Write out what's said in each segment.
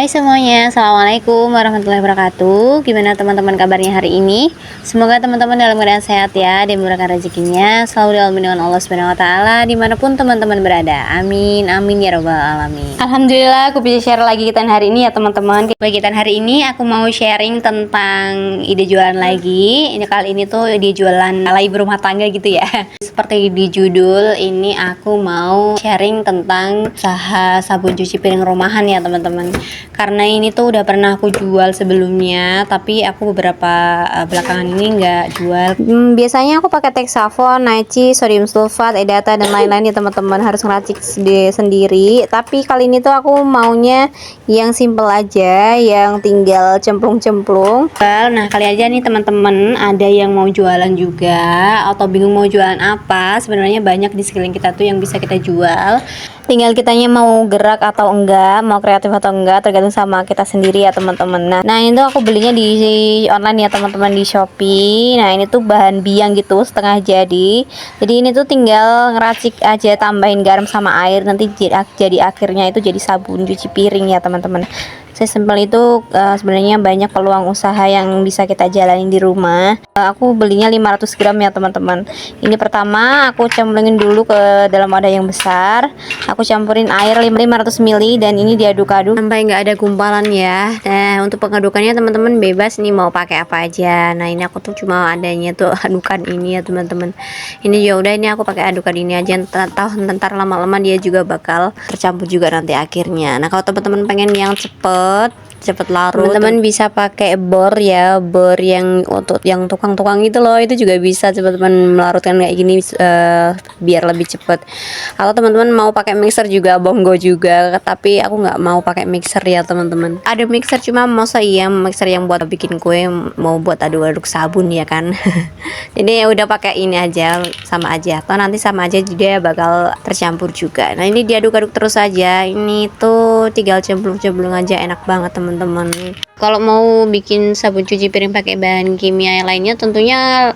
Hai semuanya, Assalamualaikum warahmatullahi wabarakatuh. Gimana teman-teman kabarnya hari ini? Semoga teman-teman dalam keadaan sehat ya, dimurahkan rezekinya, selalu dalam lindungan Allah Subhanahu Wa Taala dimanapun teman-teman berada. Amin, amin ya robbal alamin. Alhamdulillah, aku bisa share lagi kegiatan hari ini ya teman-teman. Kegiatan hari ini aku mau sharing tentang ide jualan lagi. Ini kali ini tuh ide jualan ala ibu rumah tangga gitu ya. Seperti di judul ini aku mau sharing tentang usaha sabun cuci piring rumahan ya teman-teman. Karena ini tuh udah pernah aku jual sebelumnya, tapi aku beberapa belakangan ini nggak jual. Biasanya aku pakai Texavon, Naichi, sodium sulfat, Edata dan lain-lain ya teman-teman, harus ngeracik sendiri. Tapi kali ini tuh aku maunya yang simple aja, yang tinggal cemplung-cemplung. Nah kali aja nih teman-teman ada yang mau jualan juga atau bingung mau jualan apa, sebenarnya banyak di sekeliling kita tuh yang bisa kita jual. Tinggal kitanya mau gerak atau enggak, mau kreatif atau enggak, tergantung sama kita sendiri ya teman-teman. Nah ini tuh aku belinya di online ya teman-teman, di Shopee. Nah ini tuh bahan biang gitu, setengah jadi. Jadi ini tuh tinggal ngeracik aja, tambahin garam sama air, nanti jadi akhirnya itu jadi sabun cuci piring ya teman-teman. Sesimpel itu. Sebenarnya banyak peluang usaha yang bisa kita jalani di rumah. Aku belinya 500 gram ya teman-teman. Ini pertama aku cemplungin dulu ke dalam wadah yang besar. Aku campurin air 500 ml dan ini diaduk-aduk sampai nggak ada gumpalan ya. Nah untuk pengadukannya teman-teman bebas nih mau pakai apa aja. Nah ini aku tuh cuma adanya tuh adukan ini ya teman-teman. Ini ya udah, ini aku pakai adukan ini aja. Tahu ntar lama-lama dia juga bakal tercampur juga nanti akhirnya. Nah kalau teman-teman pengen yang cepet larut, teman-teman bisa pakai bor ya, bor yang untuk yang tukang-tukang itu loh, itu juga bisa teman-teman melarutkan kayak gini biar lebih cepet. Atau teman-teman mau pakai mixer juga, bongo juga, tapi aku nggak mau pakai mixer ya teman-teman. Ada mixer cuma masa iya mixer yang buat bikin kue, mau buat aduk-aduk sabun ya kan. Jadi ya udah pakai ini aja, sama aja, atau nanti sama aja dia bakal tercampur juga. Nah ini diaduk-aduk terus aja. Ini tuh tinggal cemplung-cemplung aja, enak banget teman-teman. Kalau mau bikin sabun cuci piring pakai bahan kimia yang lainnya tentunya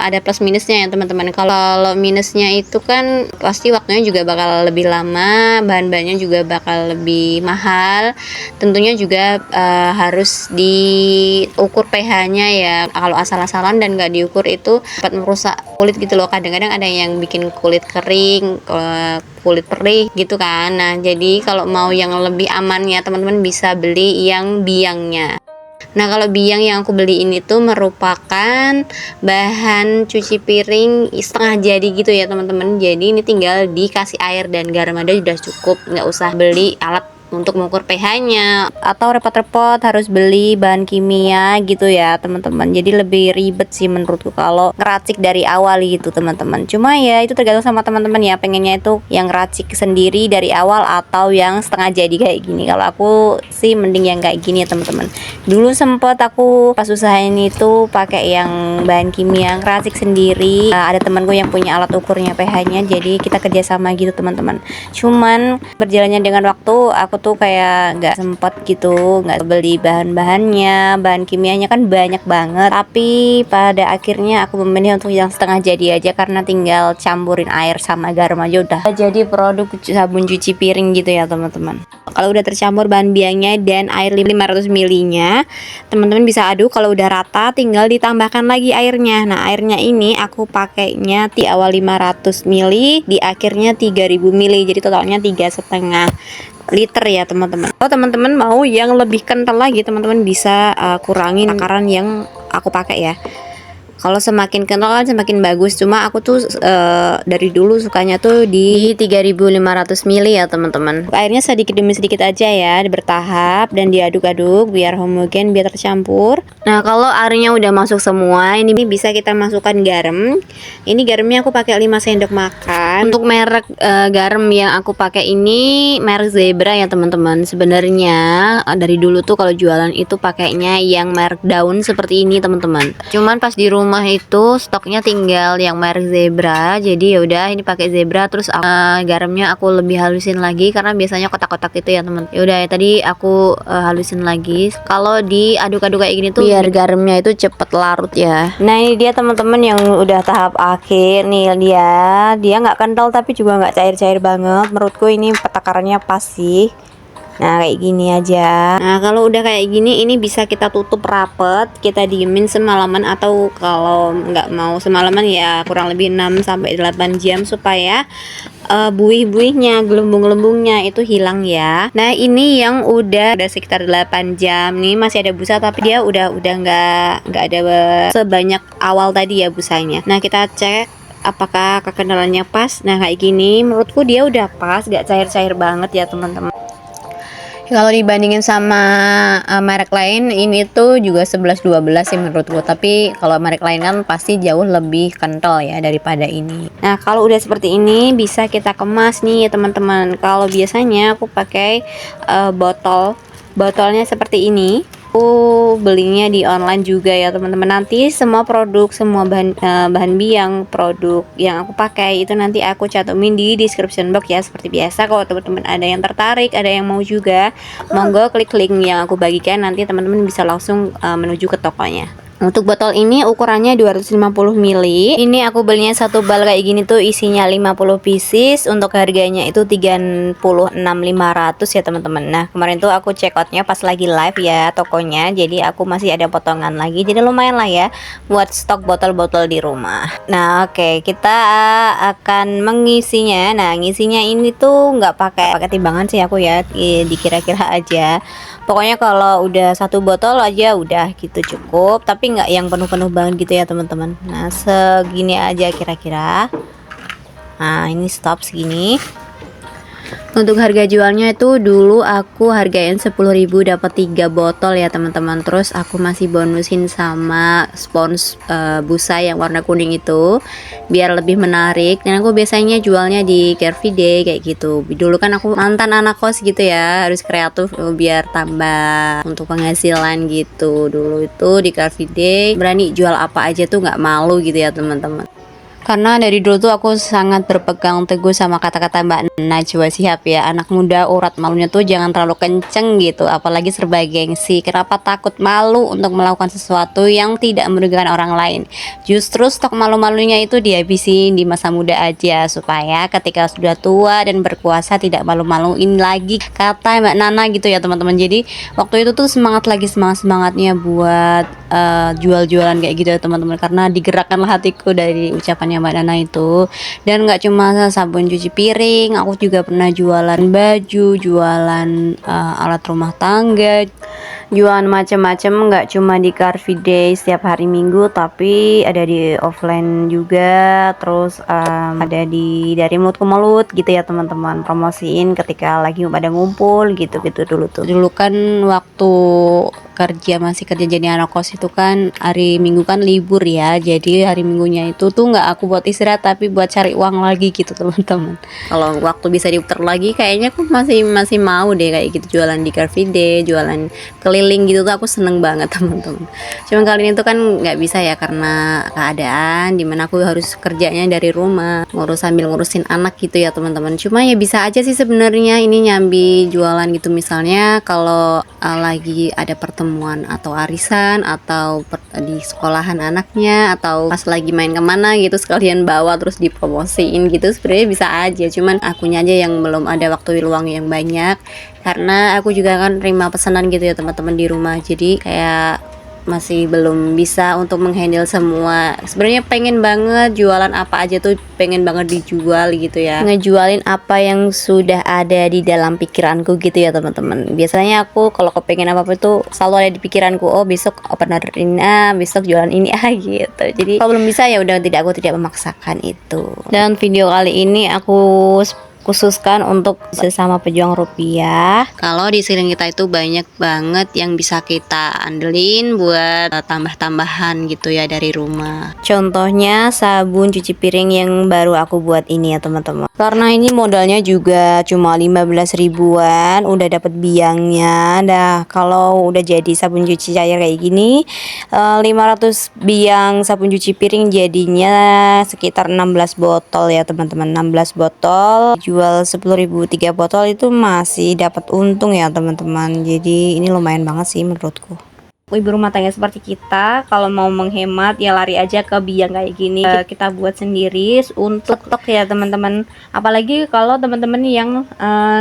ada plus minusnya ya teman-teman. Kalau minusnya itu kan pasti waktunya juga bakal lebih lama, bahan-bahannya juga bakal lebih mahal. Tentunya juga harus diukur pH-nya ya. Kalau asal-asalan dan nggak diukur itu dapat merusak kulit gitu loh. Kadang-kadang ada yang bikin kulit kering, kulit perih gitu kan. Nah jadi kalau mau yang lebih aman ya teman-teman bisa beli yang biangnya. Nah kalau biang yang aku beli ini tuh merupakan bahan cuci piring setengah jadi gitu ya teman-teman. Jadi ini tinggal dikasih air dan garam aja udah cukup, nggak usah beli alat untuk mengukur pH-nya atau repot-repot harus beli bahan kimia gitu ya teman-teman. Jadi lebih ribet sih menurutku kalau ngeracik dari awal gitu teman-teman. Cuma ya itu tergantung sama teman-teman ya, pengennya itu yang ngeracik sendiri dari awal atau yang setengah jadi kayak gini. Kalau aku sih mending yang kayak gini ya teman-teman. Dulu sempet aku pas usahain itu pakai yang bahan kimia ngeracik sendiri. Ada temanku yang punya alat ukurnya pH-nya, jadi kita kerjasama gitu teman-teman. Cuman berjalannya dengan waktu aku tuh kayak nggak sempet gitu, nggak beli bahan-bahannya, bahan kimianya kan banyak banget. Tapi pada akhirnya aku memilih untuk yang setengah jadi aja, karena tinggal campurin air sama garam aja udah jadi produk sabun cuci piring gitu ya teman-teman. Kalau udah tercampur bahan biangnya dan air 500 ml nya, teman-teman bisa aduk. Kalau udah rata tinggal ditambahkan lagi airnya. Nah airnya ini aku pakainya di awal 500 ml, di akhirnya 3000 ml, jadi totalnya 3,5 liter ya teman-teman. Kalau teman-teman mau yang lebih kental lagi, teman-teman bisa kurangin takaran yang aku pakai ya. Kalau semakin kental kan semakin bagus. Cuma aku tuh dari dulu sukanya tuh di 3500 ml ya teman-teman. Airnya sedikit demi sedikit aja ya, bertahap dan diaduk-aduk biar homogen, biar tercampur. Nah kalau airnya udah masuk semua, ini bisa kita masukkan garam. Ini garamnya aku pakai 5 sendok makan. Untuk merek garam yang aku pakai ini merek Zebra ya teman-teman. Sebenarnya dari dulu tuh kalau jualan itu pakainya yang merek daun seperti ini teman-teman. Cuman pas di rumah itu stoknya tinggal yang merek Zebra, jadi ya udah ini pakai Zebra. Terus garamnya aku lebih halusin lagi karena biasanya kotak-kotak itu ya teman. Ya udah ya tadi aku halusin lagi. Kalau diaduk-aduk kayak gini tuh biar garamnya itu cepet larut ya. Nah ini dia teman-teman yang udah tahap akhir nih, dia nggak kental tapi juga nggak cair-cair banget. Menurutku ini takarannya pas sih. Nah kayak gini aja. Nah kalau udah kayak gini, ini bisa kita tutup rapet, kita diemin semalaman, atau kalau nggak mau semalaman ya kurang lebih 6 sampai 8 jam supaya buih-buihnya, gelembung-gelembungnya itu hilang ya. Nah ini yang udah sekitar 8 jam nih, masih ada busa tapi dia udah nggak ada sebanyak awal tadi ya busanya. Nah kita cek apakah kekendalannya pas. Nah kayak gini menurutku dia udah pas, gak cair-cair banget ya teman-teman. Kalau dibandingin sama merek lain, ini tuh juga 11-12 sih menurutku. Tapi kalau merek lain kan pasti jauh lebih kental ya daripada ini. Nah kalau udah seperti ini bisa kita kemas nih teman-teman. Kalau biasanya aku pakai botolnya seperti ini. Aku belinya di online juga ya teman-teman. Nanti semua produk, semua bahan biang produk yang aku pakai itu nanti aku cantumin di description box ya, seperti biasa. Kalau teman-teman ada yang tertarik, ada yang mau juga, monggo klik link yang aku bagikan, nanti teman-teman bisa langsung menuju ke tokonya. Untuk botol ini ukurannya 250 ml. Ini aku belinya satu bal kayak gini tuh isinya 50 pieces. Untuk harganya itu 36.500 ya teman-teman. Nah, kemarin tuh aku check outnya pas lagi live ya tokonya. Jadi aku masih ada potongan lagi. Jadi lumayan lah ya buat stok botol-botol di rumah. Nah, oke, kita akan mengisinya. Nah, ngisinya ini tuh nggak pakai timbangan sih aku ya, dikira-kira aja. Pokoknya kalau udah satu botol aja udah gitu cukup, tapi nggak yang penuh-penuh banget gitu ya teman-teman. Nah segini aja kira-kira. Nah ini stop segini. Untuk harga jualnya itu dulu aku hargain 10.000 dapat 3 botol ya teman-teman. Terus aku masih bonusin sama spons busa yang warna kuning itu biar lebih menarik. Dan aku biasanya jualnya di Carefree Day kayak gitu. Dulu kan aku mantan anak kos gitu ya, harus kreatif biar tambah untuk penghasilan gitu. Dulu itu di Carefree Day berani jual apa aja tuh nggak malu gitu ya teman-teman. Karena dari dulu tuh aku sangat berpegang teguh sama kata-kata Mbak Najwa Shihab ya, anak muda urat malunya tuh jangan terlalu kenceng gitu, apalagi serba gengsi. Kenapa takut malu untuk melakukan sesuatu yang tidak merugikan orang lain? Justru stok malu-malunya itu dihabisin di masa muda aja, supaya ketika sudah tua dan berkuasa tidak malu-maluin lagi, kata Mbak Nana gitu ya teman-teman. Jadi waktu itu tuh semangat lagi, semangatnya buat jual-jualan kayak gitu ya teman-teman, karena digerakkanlah hatiku dari ucapannya Mbak Nana itu. Dan nggak cuma sabun cuci piring, aku juga pernah jualan baju, jualan alat rumah tangga, jualan macam-macam. Nggak cuma di Car Free Day setiap hari Minggu, tapi ada di offline juga. Terus ada dari mulut ke mulut gitu ya teman-teman, promosiin ketika lagi pada ngumpul gitu-gitu. Dulu kan waktu masih kerja jadi anak kos itu kan hari Minggu kan libur ya, jadi hari Minggunya itu tuh nggak aku buat istirahat tapi buat cari uang lagi gitu teman-teman. Kalau waktu bisa diputar lagi kayaknya aku masih mau deh kayak gitu, jualan di Car Free Day, jualan keliling gitu tuh aku seneng banget teman-teman. Cuma kali ini tuh kan nggak bisa ya karena keadaan dimana aku harus kerjanya dari rumah, sambil ngurusin anak gitu ya teman-teman. Cuma ya bisa aja sih sebenarnya ini nyambi jualan gitu, misalnya kalau lagi ada pertemuan atau arisan atau di sekolahan anaknya, atau pas lagi main kemana gitu sekalian bawa terus dipromosiin gitu, sebenarnya bisa aja. Cuman akunya aja yang belum ada waktu luang yang banyak, karena aku juga kan terima pesanan gitu ya teman-teman di rumah, jadi kayak masih belum bisa untuk menghandle semua. Sebenarnya pengen banget jualan apa aja tuh, pengen banget dijual gitu ya, ngejualin apa yang sudah ada di dalam pikiranku gitu ya teman-teman. Biasanya aku kalau kepengen apa-apa itu selalu ada di pikiranku, oh besok opener ini besok jualan ini gitu. Jadi kalau belum bisa ya udah, aku tidak memaksakan itu. Dan video kali ini aku khususkan untuk sesama pejuang rupiah. Kalau di sekeliling kita itu banyak banget yang bisa kita andelin buat tambah-tambahan gitu ya dari rumah. Contohnya sabun cuci piring yang baru aku buat ini ya teman-teman. Karena ini modalnya juga cuma 15 ribuan, udah dapet biangnya. Nah kalau udah jadi sabun cuci cair kayak gini, 500 biang sabun cuci piring jadinya sekitar 16 botol ya teman-teman. 16 botol jual 10.000 3 botol itu masih dapat untung ya teman-teman. Jadi ini lumayan banget sih menurutku. Ibu rumah tangga seperti kita, kalau mau menghemat ya lari aja ke biang kayak gini. Kita buat sendiri untuk stok ya teman-teman. Apalagi kalau teman-teman yang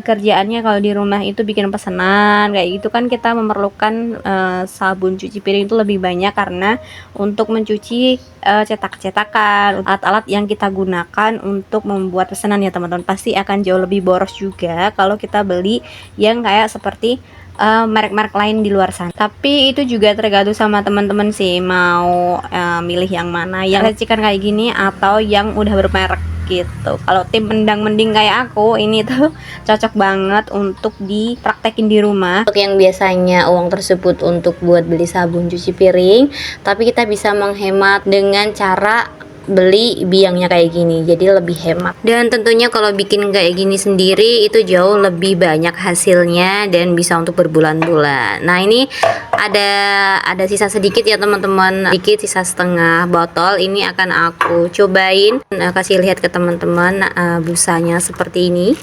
kerjaannya kalau di rumah itu bikin pesanan kayak gitu kan, kita memerlukan sabun cuci piring itu lebih banyak karena untuk mencuci cetak-cetakan. Alat-alat yang kita gunakan untuk membuat pesanan ya teman-teman pasti akan jauh lebih boros juga kalau kita beli yang kayak seperti merek-merek lain di luar sana. Tapi itu juga tergantung sama teman-teman sih, mau milih yang mana, yang racikan kayak gini atau yang udah bermerek gitu. Kalau tim mendang-mending kayak aku ini tuh cocok banget untuk dipraktekin di rumah. Untuk yang biasanya uang tersebut untuk buat beli sabun cuci piring, tapi kita bisa menghemat dengan cara beli biangnya kayak gini, jadi lebih hemat. Dan tentunya kalau bikin kayak gini sendiri itu jauh lebih banyak hasilnya dan bisa untuk berbulan-bulan. Nah ini ada sisa sedikit ya teman-teman, sedikit sisa setengah botol. Ini akan aku cobain kasih lihat ke teman-teman busanya seperti ini.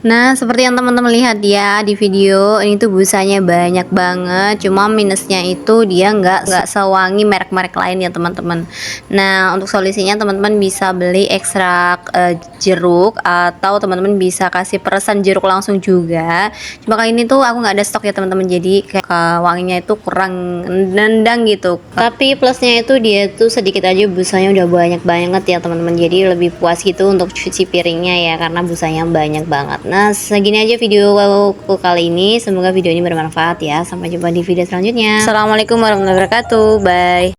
Nah, seperti yang teman-teman lihat ya di video, ini tuh busanya banyak banget. Cuma minusnya itu dia nggak sewangi merek-merek lain ya teman-teman. Nah, untuk solusinya teman-teman bisa beli ekstrak jeruk, atau teman-teman bisa kasih peresan jeruk langsung juga. Cuma kali ini tuh aku nggak ada stok ya teman-teman, jadi kayak wanginya itu kurang nendang gitu. Tapi plusnya itu dia tuh sedikit aja busanya udah banyak banget ya teman-teman. Jadi lebih puas gitu untuk cuci piringnya ya, karena busanya banyak banget. Nah, segini aja video aku kali ini. Semoga video ini bermanfaat ya. Sampai jumpa di video selanjutnya. Assalamualaikum warahmatullahi wabarakatuh. Bye.